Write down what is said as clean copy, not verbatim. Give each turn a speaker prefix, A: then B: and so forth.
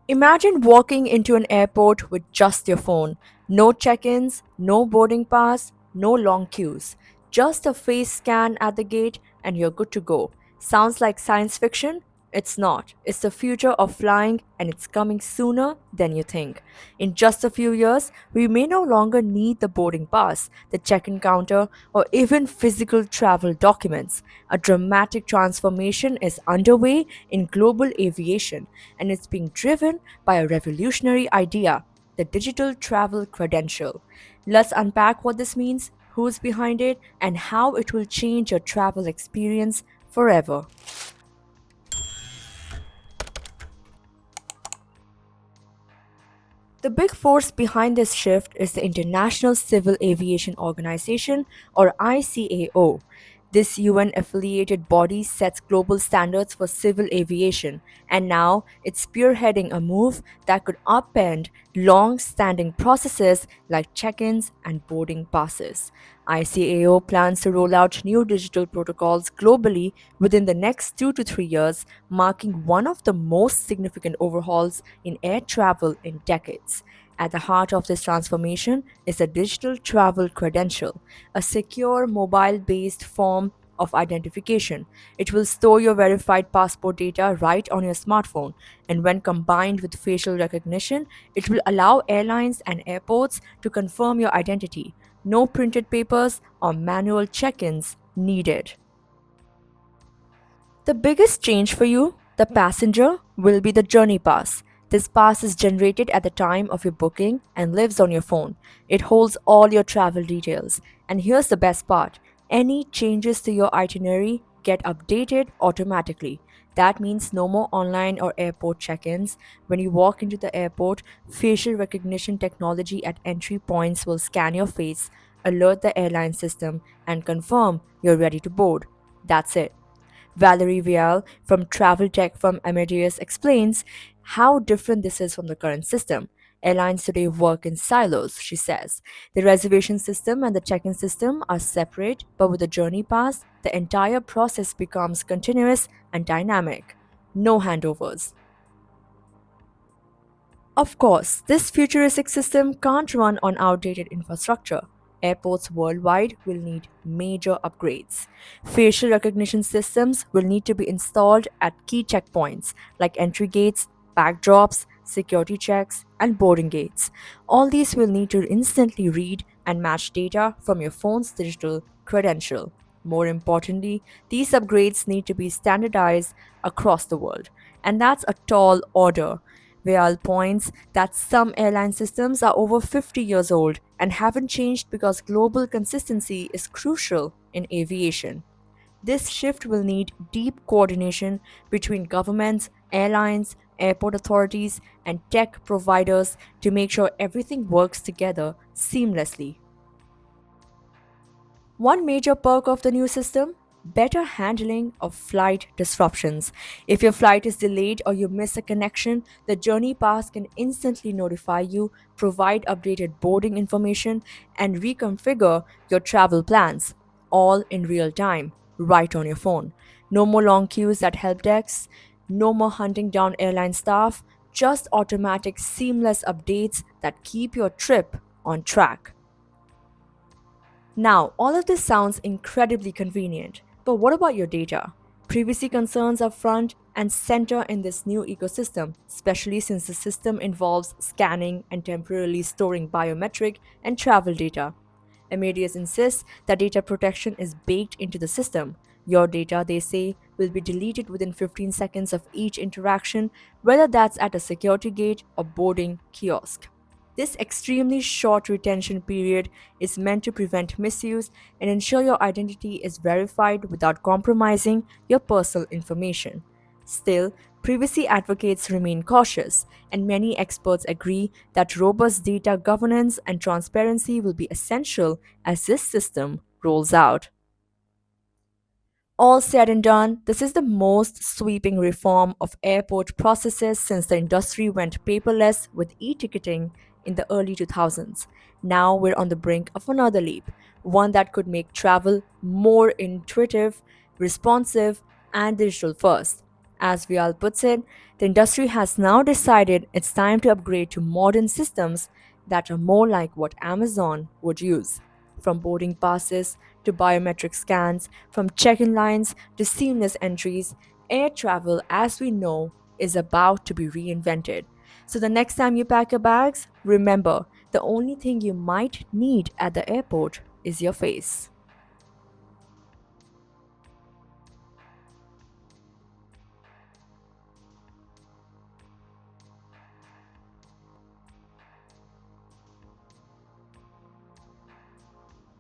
A: Imagine walking into an airport with just your phone. No check ins, no boarding pass, no long queues. Just a face scan at the gate and you're good to go. Sounds like science fiction? It's not. It's the future of flying and it's coming sooner than you think. In just a few years, we may no longer need the boarding pass, the check in counter, or even physical travel documents. A dramatic transformation is underway in global aviation, and it's being driven by a revolutionary idea, the digital travel credential. Let's unpack what this means, who's behind it, and how it will change your travel experience forever. The big force behind this shift is the International Civil Aviation Organization, or ICAO. This UN affiliated body sets global standards for civil aviation, and now it's spearheading a move that could upend long standing processes like check ins and boarding passes. ICAO plans to roll out new digital protocols globally within the next 2 to 3 years, marking one of the most significant overhauls in air travel in decades. At the heart of this transformation is a digital travel credential, a secure mobile based form of identification. It will store your verified passport data right on your smartphone, and when combined with facial recognition, it will allow airlines and airports to confirm your identity. No printed papers or manual check ins needed. The biggest change for you, the passenger, will be the Journey Pass. This pass is generated at the time of your booking and lives on your phone. It holds all your travel details. And here's the best part, any changes to your itinerary get updated automatically. That means no more online or airport check ins. When you walk into the airport, facial recognition technology at entry points will scan your face, alert the airline system, and confirm you're ready to board. That's it. Valerie Vial from travel tech firm Amadeus explains how different this is from the current system. Airlines today work in silos, she says. The reservation system and the check in system are separate, but with the Journey Pass, the entire process becomes continuous and dynamic. No handovers. Of course, this futuristic system can't run on outdated infrastructure. Airports worldwide will need major upgrades. Facial recognition systems will need to be installed at key checkpoints like entry gates, backdrops, security checks, and boarding gates. All these will need to instantly read and match data from your phone's digital credential. More importantly, these upgrades need to be standardized across the world, and that's a tall order. Vial points that some airline systems are over 50 years old and haven't changed because global consistency is crucial in aviation. This shift will need deep coordination between governments, airlines, airport authorities, and tech providers to make sure everything works together seamlessly. One major perk of the new system, better handling of flight disruptions. If your flight is delayed or you miss a connection, the Journey Pass can instantly notify you, provide updated boarding information, and reconfigure your travel plans, all in real time, right on your phone. No more long queues at help desks, no more hunting down airline staff, just automatic, seamless updates that keep your trip on track. Now, all of this sounds incredibly convenient, but what about your data? Privacy concerns are front and center in this new ecosystem, especially since the system involves scanning and temporarily storing biometric and travel data. Amadeus insists that data protection is baked into the system. Your data, they say, will be deleted within 15 seconds of each interaction, whether that's at a security gate or boarding kiosk. This extremely short retention period is meant to prevent misuse and ensure your identity is verified without compromising your personal information. Still, privacy advocates remain cautious, and many experts agree that robust data governance and transparency will be essential as this system rolls out. All said and done, this is the most sweeping reform of airport processes since the industry went paperless with e ticketing in the early 2000s. Now we're on the brink of another leap, one that could make travel more intuitive, responsive, and digital first. As Vial puts it, the industry has now decided it's time to upgrade to modern systems that are more like what Amazon would use. From boarding passes to biometric scans, from check in lines to seamless entries, air travel as we know is about to be reinvented. So the next time you pack your bags, remember the only thing you might need at the airport is your face.